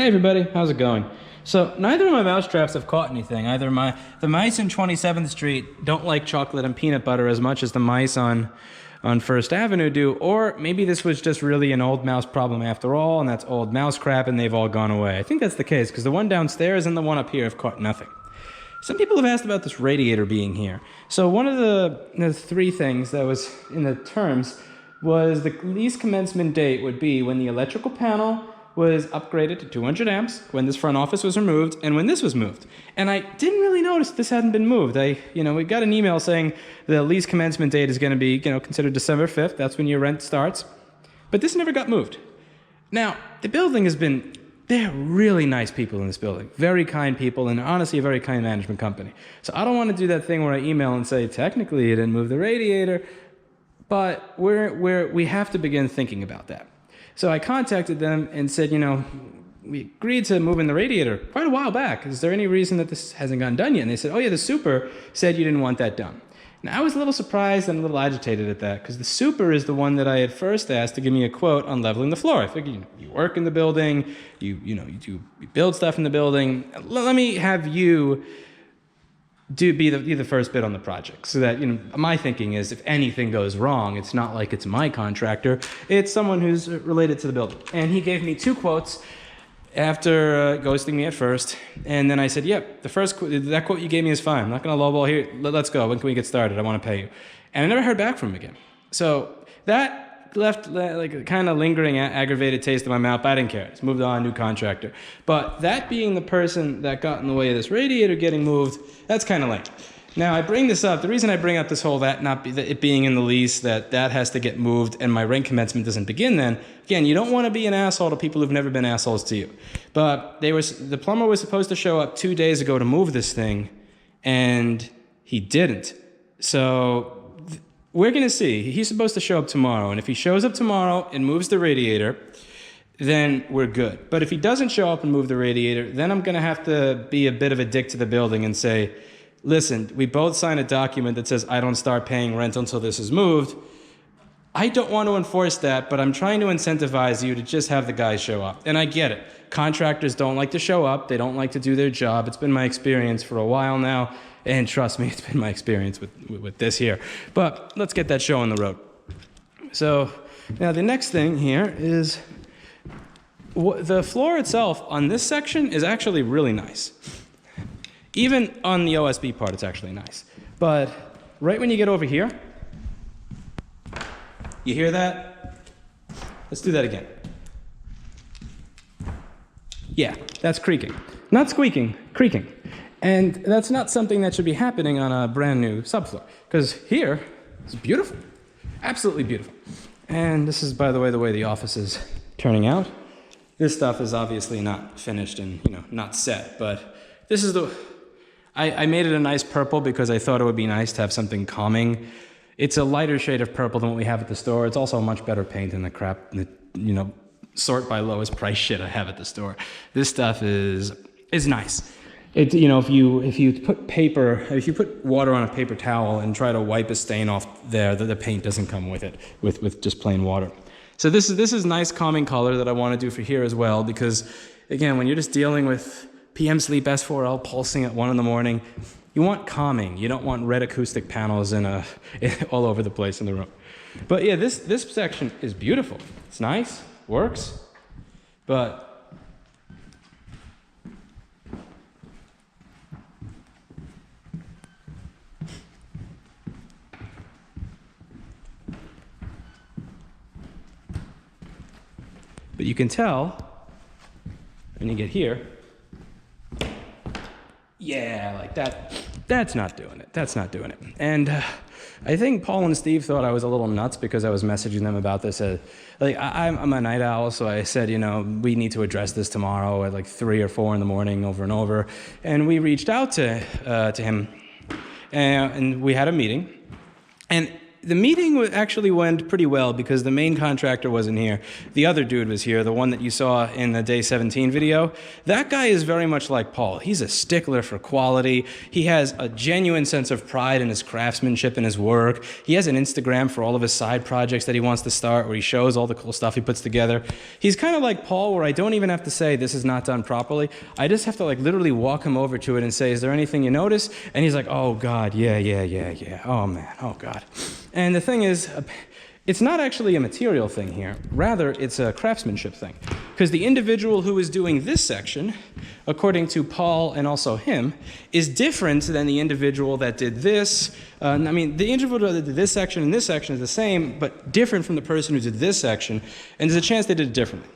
Hey everybody, how's it going? So neither of my mouse traps have caught anything. Either the mice in 27th Street don't like chocolate and peanut butter as much as the mice on First Avenue do, or maybe this was just really an old mouse problem after all, and that's old mouse crap and they've all gone away. I think that's the case, because the one downstairs and the one up here have caught nothing. Some people have asked about this radiator being here. So one of the three things that was in the terms was the lease commencement date would be when the electrical panel was upgraded to 200 amps, when this front office was removed, and when this was moved. And I didn't really notice this hadn't been moved. We got an email saying the lease commencement date is going to be, considered December 5th. That's when your rent starts. But this never got moved. Now, the building they're really nice people in this building. Very kind people, and honestly, a very kind management company. So I don't want to do that thing where I email and say, technically, you didn't move the radiator, but we have to begin thinking about that. So I contacted them and said, we agreed to move in the radiator quite a while back. Is there any reason that this hasn't gotten done yet? And they said, oh yeah, the super said you didn't want that done. Now I was a little surprised and a little agitated at that, because the super is the one that I had first asked to give me a quote on leveling the floor. I figured, you work in the building, you build stuff in the building. Let me have you be the first bid on the project, so that my thinking is, if anything goes wrong, it's not like it's my contractor, it's someone who's related to the building. And he gave me two quotes after ghosting me at first, and then I said, yep, that quote you gave me is fine. I'm not going to lowball here. Let's go. When can we get started? I want to pay you. And I never heard back from him again. So that left like a kind of lingering aggravated taste in my mouth. I didn't care. Just moved on, new contractor. But that being the person that got in the way of this radiator getting moved, that's kind of lame. Now I bring this up, the reason I bring up this whole it being in the lease, that has to get moved and my rent commencement doesn't begin then. Again, you don't want to be an asshole to people who've never been assholes to you. But the plumber was supposed to show up 2 days ago to move this thing, and he didn't. So we're going to see. He's supposed to show up tomorrow, and if he shows up tomorrow and moves the radiator, then we're good. But if he doesn't show up and move the radiator, then I'm going to have to be a bit of a dick to the building and say, listen, we both signed a document that says I don't start paying rent until this is moved. I don't want to enforce that, but I'm trying to incentivize you to just have the guys show up. And I get it. Contractors don't like to show up. They don't like to do their job. It's been my experience for a while now. And trust me, it's been my experience with this here. But let's get that show on the road. So now the next thing here is the floor itself on this section is actually really nice. Even on the OSB part, it's actually nice. But right when you get over here, you hear that? Let's do that again. Yeah, that's creaking. Not squeaking, creaking. And that's not something that should be happening on a brand new subfloor, because here it's beautiful, absolutely beautiful. And this is, by the way the office is turning out. This stuff is obviously not finished and not set, but this is I made it a nice purple because I thought it would be nice to have something calming. It's a lighter shade of purple than what we have at the store. It's also a much better paint than the crap, sort by lowest price shit I have at the store. This stuff is nice. If you put water on a paper towel and try to wipe a stain off there, the paint doesn't come with it, with just plain water. So this is nice calming color that I want to do for here as well, because again, when you're just dealing with PM sleep S4L pulsing at 1 in the morning, you want calming. You don't want red acoustic panels all over the place in the room. But yeah, this section is beautiful. It's nice, works, but you can tell when you get here, yeah, like that's not doing it. That's not doing it. And I think Paul and Steve thought I was a little nuts because I was messaging them about this. I'm a night owl, so I said, we need to address this tomorrow at like 3 or 4 in the morning over and over. And we reached out to him, and we had a meeting. And the meeting actually went pretty well because the main contractor wasn't here. The other dude was here, the one that you saw in the day 17 video. That guy is very much like Paul. He's a stickler for quality. He has a genuine sense of pride in his craftsmanship and his work. He has an Instagram for all of his side projects that he wants to start where he shows all the cool stuff he puts together. He's kind of like Paul, where I don't even have to say this is not done properly. I just have to like literally walk him over to it and say, is there anything you notice? And he's like, oh God, yeah. Oh man, oh God. And the thing is, it's not actually a material thing here. Rather, it's a craftsmanship thing. Because the individual who is doing this section, according to Paul and also him, is different than the individual that did this. I mean, the individual that did this section and this section is the same, but different from the person who did this section. And there's a chance they did it differently.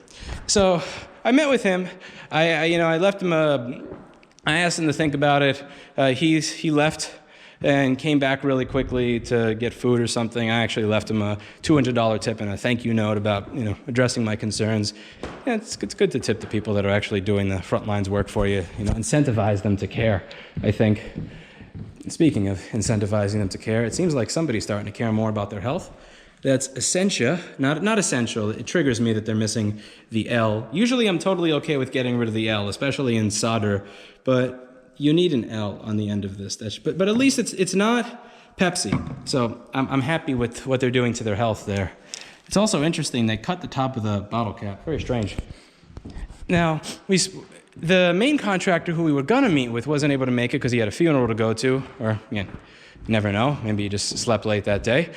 So I met with him. I left him I asked him to think about it. He left and came back really quickly to get food or something. I actually left him a $200 tip and a thank you note about addressing my concerns. Yeah, it's good to tip the people that are actually doing the front lines work for you. Incentivize them to care, I think. Speaking of incentivizing them to care, it seems like somebody's starting to care more about their health. That's essentia, not essential. It triggers me that they're missing the L. Usually I'm totally okay with getting rid of the L, especially in solder, but you need an L on the end of this. But at least it's not Pepsi. So I'm happy with what they're doing to their health there. It's also interesting, they cut the top of the bottle cap. Very strange. Now, the main contractor who we were gonna meet with wasn't able to make it because he had a funeral to go to, or again, never know, maybe he just slept late that day.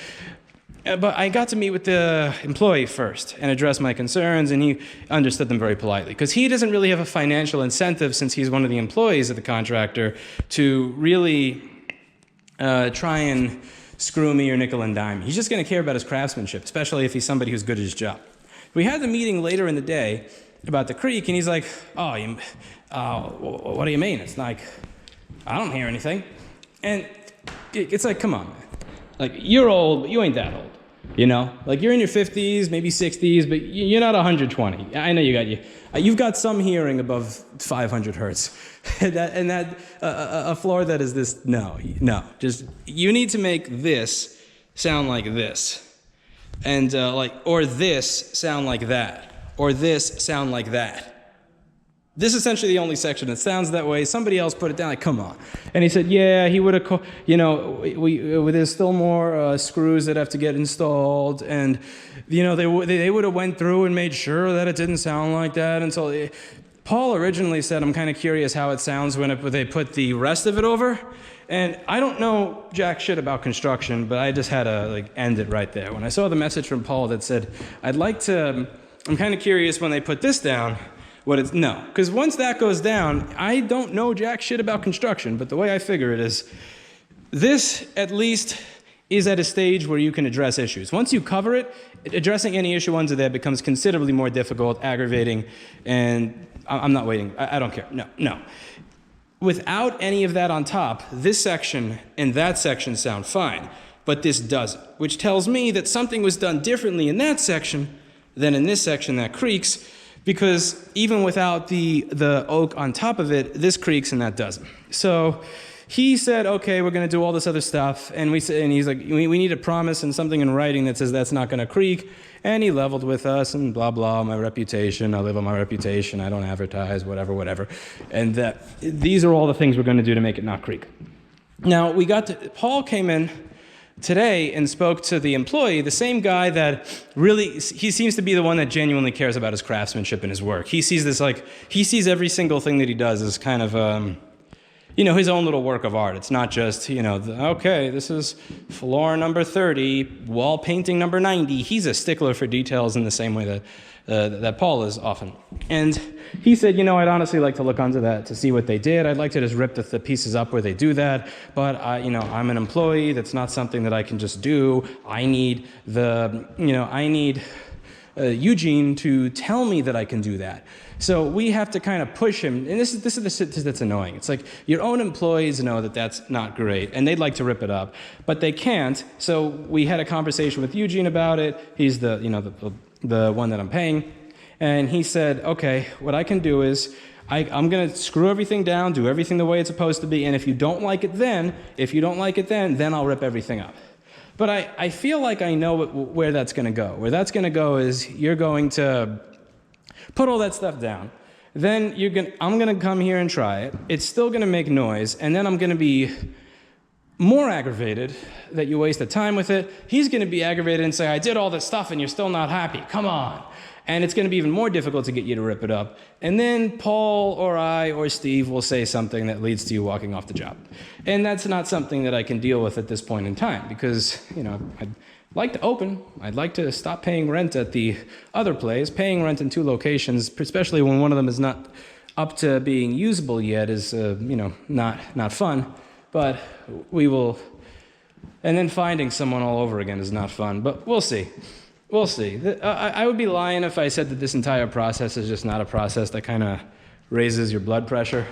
But I got to meet with the employee first and address my concerns, and he understood them very politely. Because he doesn't really have a financial incentive, since he's one of the employees of the contractor, to really try and screw me or nickel and dime. He's just going to care about his craftsmanship, especially if he's somebody who's good at his job. We had the meeting later in the day about the creek, and he's like, what do you mean? It's like, I don't hear anything. And it's like, come on, man. Like, you're old, but you ain't that old. Like you're in your 50s, maybe 60s, but you're not 120. I know you've got some hearing above 500 hertz. A floor that is this, no, just, you need to make this sound like this. And or this sound like that. Or this sound like that. This is essentially the only section that sounds that way. Somebody else put it down, like, come on. And he said, yeah, he would have, there's still more screws that have to get installed. And, they would have went through and made sure that it didn't sound like that until, Paul originally said, I'm kind of curious how it sounds when they put the rest of it over. And I don't know jack shit about construction, but I just had to end it right there. When I saw the message from Paul that said, I'm kind of curious when they put this down, no, because once that goes down, I don't know jack shit about construction, but the way I figure it is, this at least is at a stage where you can address issues. Once you cover it, addressing any issue under there becomes considerably more difficult, aggravating, and I'm not waiting. I don't care. No. Without any of that on top, this section and that section sound fine, but this doesn't, which tells me that something was done differently in that section than in this section that creaks, because even without the oak on top of it, this creaks and that doesn't. So he said, okay, we're going to do all this other stuff. And he's like, we need a promise and something in writing that says that's not going to creak. And he leveled with us and blah, blah, my reputation. I live on my reputation. I don't advertise, whatever. And these are all the things we're going to do to make it not creak. Now, Paul came in today and spoke to the employee, the same guy that really, he seems to be the one that genuinely cares about his craftsmanship and his work. He sees he sees every single thing that he does as kind of, his own little work of art. It's not just, okay, this is floor number 30, wall painting number 90. He's a stickler for details in the same way that Paul is often. And he said, I'd honestly like to look onto that to see what they did. I'd like to just rip the pieces up where they do that. But, I'm an employee. That's not something that I can just do. I need Eugene to tell me that I can do that. So we have to kind of push him. And this is the shit that's annoying. It's like your own employees know that that's not great, and they'd like to rip it up, but they can't. So we had a conversation with Eugene about it. He's the one that I'm paying. And he said, okay, what I can do is I'm going to screw everything down, do everything the way it's supposed to be. And if you don't like it then I'll rip everything up. But I feel like I know where that's going to go. Where that's going to go is you're going to put all that stuff down. Then I'm going to come here and try it. It's still going to make noise. And then I'm going to be more aggravated that you wasted time with it. He's going to be aggravated and say, I did all this stuff and you're still not happy. Come on. And it's going to be even more difficult to get you to rip it up. And then Paul or I or Steve will say something that leads to you walking off the job. And that's not something that I can deal with at this point in time because, I'd like to open. I'd like to stop paying rent at the other place. Paying rent in 2 locations, especially when one of them is not up to being usable yet, is, not fun. But we will, and then finding someone all over again is not fun, but we'll see. We'll see. I would be lying if I said that this entire process is just not a process that kind of raises your blood pressure.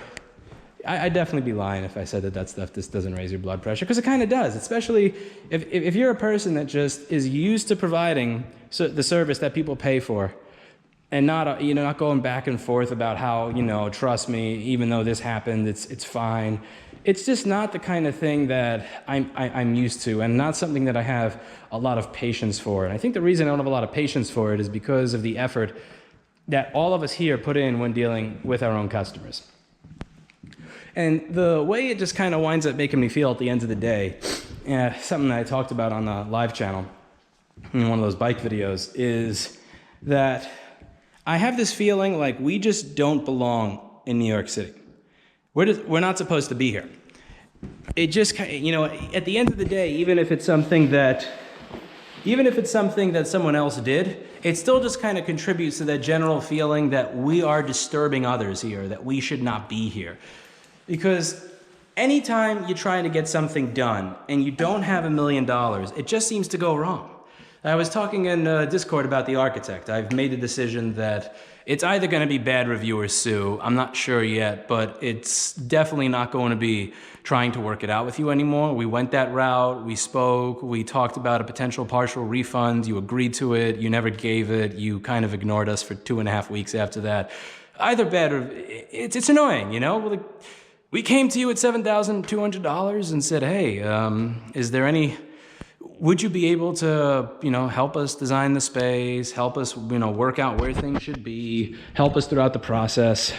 I'd definitely be lying if I said that stuff just doesn't raise your blood pressure, because it kind of does, especially if you're a person that just is used to providing the service that people pay for, and not not going back and forth about how, trust me, even though this happened, it's fine. It's just not the kind of thing that I'm used to, and not something that I have a lot of patience for. And I think the reason I don't have a lot of patience for it is because of the effort that all of us here put in when dealing with our own customers. And the way it just kind of winds up making me feel at the end of the day, something that I talked about on the live channel in one of those bike videos, is that I have this feeling like we just don't belong in New York City. We're not supposed to be here. It just, at the end of the day, even if it's something that someone else did, it still just kind of contributes to that general feeling that we are disturbing others here, that we should not be here. Because anytime you're trying to get something done and you don't have $1 million, it just seems to go wrong. I was talking in Discord about the architect. I've made the decision that it's either going to be bad review or sue. I'm not sure yet, but it's definitely not going to be trying to work it out with you anymore. We went that route. We spoke. We talked about a potential partial refund. You agreed to it. You never gave it. You kind of ignored us for 2.5 weeks after that. Either bad or it's annoying, Like, we came to you at $7,200 and said, hey, is there any... Would you be able to, help us design the space, help us, work out where things should be, help us throughout the process?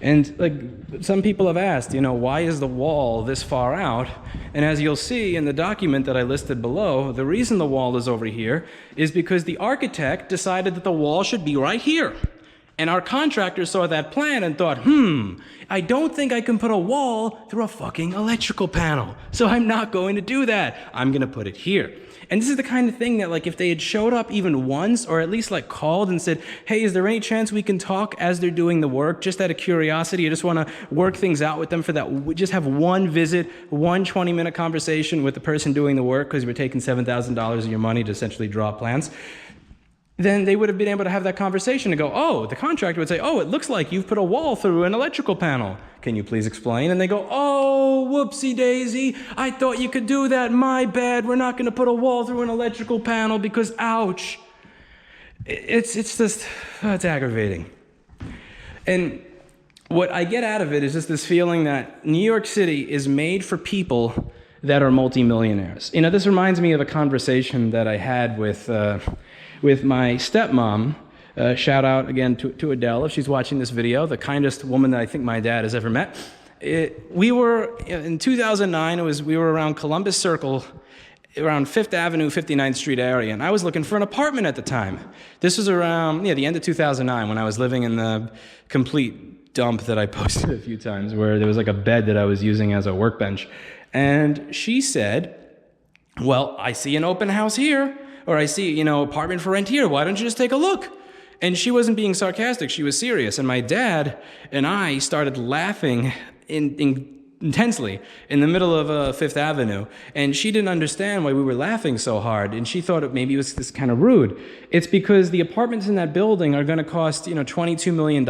And like some people have asked, why is the wall this far out? And as you'll see in the document that I listed below, the reason the wall is over here is because the architect decided that the wall should be right here. And our contractor saw that plan and thought, I don't think I can put a wall through a fucking electrical panel. So I'm not going to do that. I'm going to put it here. And this is the kind of thing that, like, if they had showed up even once, or at least like called and said, hey, is there any chance we can talk as they're doing the work? Just out of curiosity, I just want to work things out with them for that. We just have one visit, one 20-minute conversation with the person doing the work, because we're taking $7,000 of your money to essentially draw plans. Then they would have been able to have that conversation and go, the contractor would say, it looks like you've put a wall through an electrical panel. Can you please explain? And they go, whoopsie daisy. I thought you could do that. My bad. We're not going to put a wall through an electrical panel because, ouch. It's aggravating. And what I get out of it is just this feeling that New York City is made for people that are multimillionaires. This reminds me of a conversation that I had with my stepmom. Shout out again to Adele if she's watching this video, the kindest woman that I think my dad has ever met. We were in 2009. We were around Columbus Circle, around 5th Avenue, 59th Street area, and I was looking for an apartment at the time. This was around the end of 2009 when I was living in the complete dump that I posted a few times, where there was like a bed that I was using as a workbench. And she said, well, I see an open house here, or I see, apartment for rent here. Why don't you just take a look? And she wasn't being sarcastic. She was serious. And my dad and I started laughing intensely in the middle of 5th Avenue. And she didn't understand why we were laughing so hard. And she thought maybe it was this kind of rude. It's because the apartments in that building are going to cost, $22 million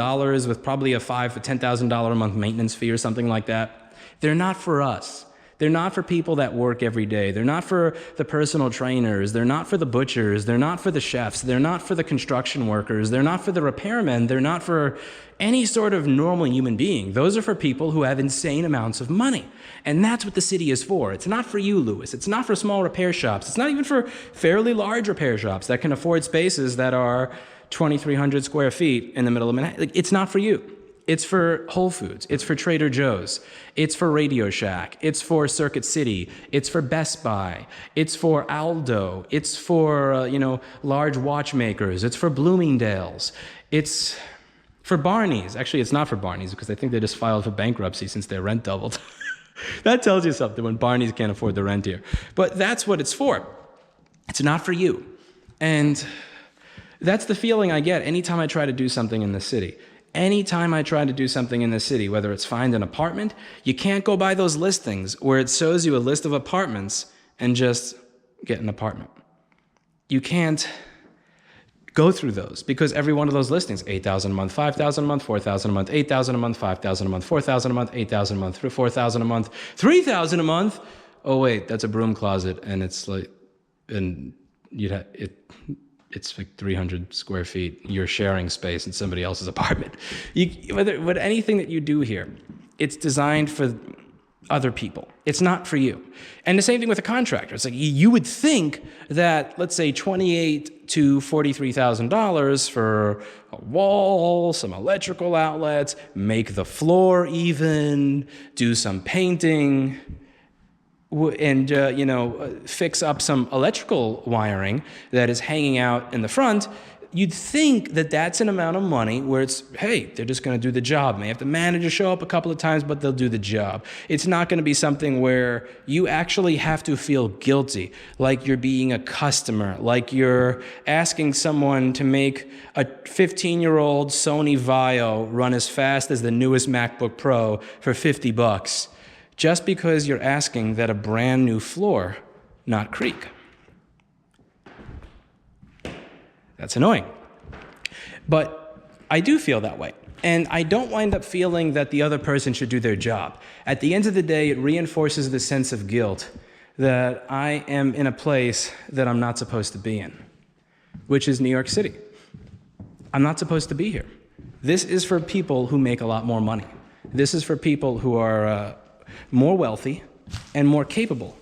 with probably a $5,000 to $10,000 a month maintenance fee or something like that. They're not for us. They're not for people that work every day. They're not for the personal trainers. They're not for the butchers. They're not for the chefs. They're not for the construction workers. They're not for the repairmen. They're not for any sort of normal human being. Those are for people who have insane amounts of money. And that's what the city is for. It's not for you, Louis. It's not for small repair shops. It's not even for fairly large repair shops that can afford spaces that are 2,300 square feet in the middle of Manhattan. It's not for you. It's for Whole Foods. It's for Trader Joe's. It's for Radio Shack. It's for Circuit City. It's for Best Buy. It's for Aldo. It's for, large watchmakers. It's for Bloomingdale's. It's for Barney's. Actually, it's not for Barney's because I think they just filed for bankruptcy since their rent doubled. That tells you something when Barney's can't afford the rent here. But that's what it's for. It's not for you. And that's the feeling I get anytime I try to do something in the city. Anytime I try to do something in the city, whether it's find an apartment, you can't go by those listings where it shows you a list of apartments and just get an apartment. You can't go through those because every one of those listings, 8,000 a month, 5,000 a month, 4,000 a month, 8,000 a month, 5,000 a month, 4,000 a month, 8,000 a month, 4,000 a month, 3,000 a month. Oh wait, that's a broom closet and it's like, and it's like 300 square feet. You're sharing space in somebody else's apartment. Whether anything that you do here, it's designed for other people. It's not for you. And the same thing with a contractor. It's like you would think that, let's say, $28,000 to $43,000 for a wall, some electrical outlets, make the floor even, do some painting, and fix up some electrical wiring that is hanging out in the front, you'd think that that's an amount of money where it's, hey, they're just going to do the job. May have the manager show up a couple of times, but they'll do the job. It's not going to be something where you actually have to feel guilty, like you're being a customer, like you're asking someone to make a 15-year-old Sony Vaio run as fast as the newest MacBook Pro for $50. Just because you're asking that a brand new floor not creak. That's annoying. But I do feel that way. And I don't wind up feeling that the other person should do their job. At the end of the day, it reinforces the sense of guilt that I am in a place that I'm not supposed to be in, which is New York City. I'm not supposed to be here. This is for people who make a lot more money. This is for people who are more wealthy and more capable